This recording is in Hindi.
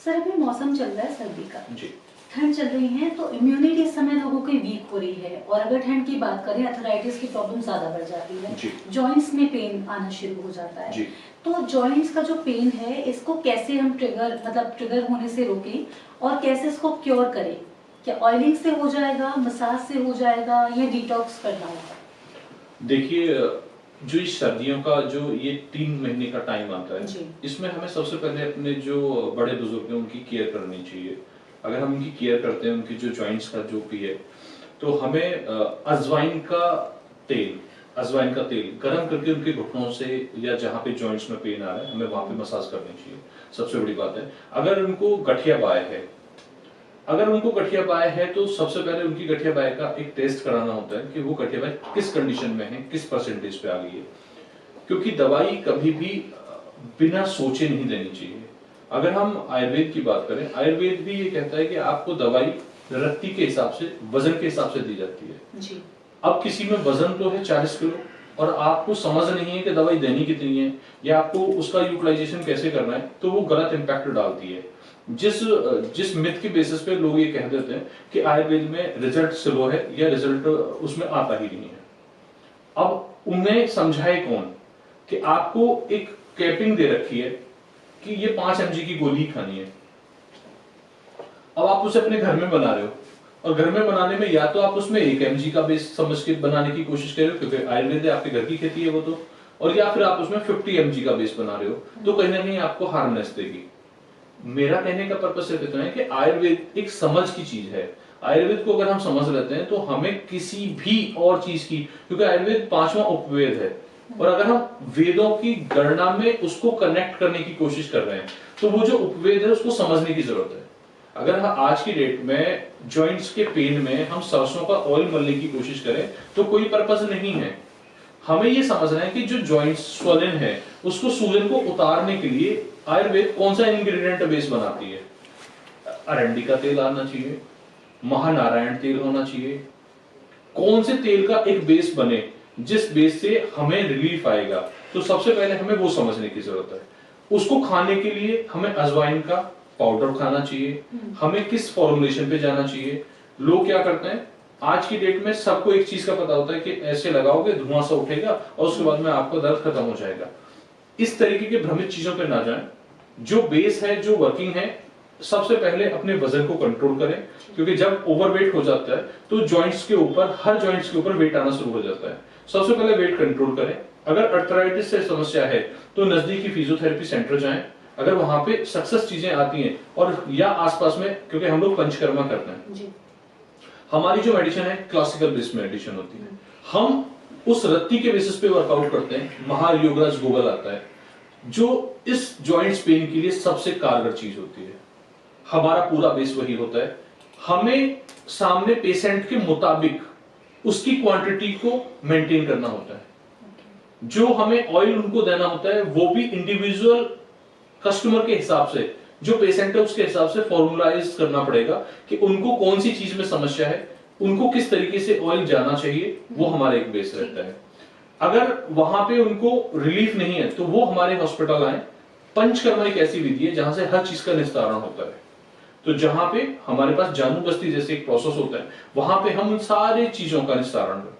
सर अभी मौसम चल रहा है सर्दी का जी। ठंड चल रही है तो इम्यूनिटी इस समय लोगों की वीक हो रही है और अगर ठंड की बात करें अर्थराइटिस की प्रॉब्लम ज्यादा बढ़ जाती है, जॉइंट्स में पेन आना शुरू हो जाता है। तो जॉइंट्स का जो पेन है इसको कैसे हम ट्रिगर होने से रोकें और कैसे इसको क्योर करें? क्या ऑयलिंग से हो जाएगा, मसाज से हो जाएगा या डिटॉक्स करना होगा? देखिए, जो इस सर्दियों का जो ये 3 महीने का टाइम आता है, इसमें हमें सबसे पहले अपने जो बड़े बुजुर्ग हैं उनकी केयर करनी चाहिए। अगर हम उनकी केयर करते हैं, उनकी जो जॉइंट्स का जो भी है, तो हमें अजवाइन का तेल गरम करके उनके घुटनों से या जहाँ पे जॉइंट्स में पेन आ रहा है हमें वहां पे मसाज करनी चाहिए। सबसे बड़ी बात है, अगर उनको गठिया बाय है तो सबसे पहले उनकी गठिया बाय का एक टेस्ट कराना होता है कि वो गठिया बाय किस कंडीशन में है, किस परसेंटेज पे आ गई है। क्योंकि दवाई कभी भी बिना सोचे नहीं देनी चाहिए। अगर हम आयुर्वेद की बात करें, आयुर्वेद भी ये कहता है कि आपको दवाई रत्ती के हिसाब से, वजन के हिसाब से दी जाती है जी। अब किसी में वजन तो है 40 किलो और आपको समझ नहीं है कि दवाई देनी कितनी है या आपको उसका यूटिलाइजेशन कैसे करना है, तो वो गलत इंपैक्ट डालती है। जिस मिथ के बेसिस पे लोग ये कह देते हैं कि आयुर्वेद में रिजल्ट स्लो है या रिजल्ट उसमें आता ही नहीं है। अब उन्हें समझाए कौन कि आपको एक कैपिंग दे रखी है कि ये 5 mg की गोली खानी है। अब आप उसे अपने घर में बना रहे हो और घर में बनाने में या तो आप उसमें 1 mg का बेस समझ के बनाने की कोशिश कर रहे हो क्योंकि आयुर्वेद है, आपके घर की खेती है वो तो, और या फिर आप उसमें 50 mg का बेस बना रहे हो, तो कहीं ना कहीं आपको हार्मनेस देगी। मेरा कहने का पर्पज सिर्फ इतना है कि आयुर्वेद एक समझ की चीज है। आयुर्वेद को अगर हम समझ लेते हैं तो हमें किसी भी और चीज की, क्योंकि आयुर्वेद 5वां उपवेद है और अगर हम वेदों की गणना में उसको कनेक्ट करने की कोशिश कर रहे हैं तो वो जो उपवेद है उसको समझने की जरूरत है। अगर हम आज की डेट में जॉइंट्स के पेन में हम सरसों का ऑयल मलने की कोशिश करें तो कोई पर्पज नहीं है। हमें ये समझना है कि जो जॉइंट्स स्वलन है उसको सूजन को उतारने के लिए आयुर्वेद कौन सा इंग्रेडिएंट बेस बनाती है। अरंडी का तेल आना चाहिए, महानारायण तेल होना चाहिए। कौन से तेल का एक बेस बने जिस बेस से हमें रिलीफ आएगा, तो सबसे पहले हमें वो समझने की जरूरत है। उसको खाने के लिए हमें अजवाइन का पाउडर खाना चाहिए, हमें किस फॉर्मुलेशन पे जाना चाहिए। लोग क्या करते हैं, आज की डेट में सबको एक चीज का पता होता है कि ऐसे लगाओगे धुआं सा उठेगा और उसके बाद में आपका दर्द खत्म हो जाएगा। इस तरीके के भ्रमित चीजों पे ना जाएं। जो बेस है, जो वर्किंग है, सबसे पहले अपने वजन को कंट्रोल करें, क्योंकि जब ओवरवेट हो जाता है तो जॉइंट्स के ऊपर, हर जॉइंट्स के ऊपर वेट आना शुरू हो जाता है। सबसे पहले वेट कंट्रोल करें। अगर अर्थराइटिस से समस्या है तो नजदीकी फिजियोथेरेपी सेंटर जाएं, अगर वहां पे सक्सेस चीजें आती हैं, और या आसपास में, क्योंकि हम लोग पंचकर्मा करते हैं जी। हमारी जो मेडिसिन है क्लासिकल बेस्ड मेडिसिन होती है, हम उस रत्ती के बेसिस पे वर्कआउट करते हैं। महायोगराज गोगल आता है जो इस जॉइंट्स पेन के लिए सबसे कारगर चीज होती है। हमारा पूरा बेस वही होता है। हमें सामने पेशेंट के मुताबिक उसकी क्वांटिटी को मेंटेन करना होता है। जो हमें ऑयल उनको देना होता है वो भी इंडिविजुअल कस्टमर के हिसाब से, जो पेशेंट है उसके हिसाब से फॉर्मुलाइज करना पड़ेगा कि उनको कौन सी चीज में समस्या है, उनको किस तरीके से ऑयल जाना चाहिए, वो हमारा एक बेस रहता है। अगर वहां पे उनको रिलीफ नहीं है तो वो हमारे हॉस्पिटल आए। पंचकर्मा एक ऐसी विधि है जहां से हर चीज का निस्तारण होता है। तो जहां पे हमारे पास जानू बस्ती जैसे एक प्रोसेस होता है, वहां पे हम उन सारी चीजों का निस्तारण करते हैं।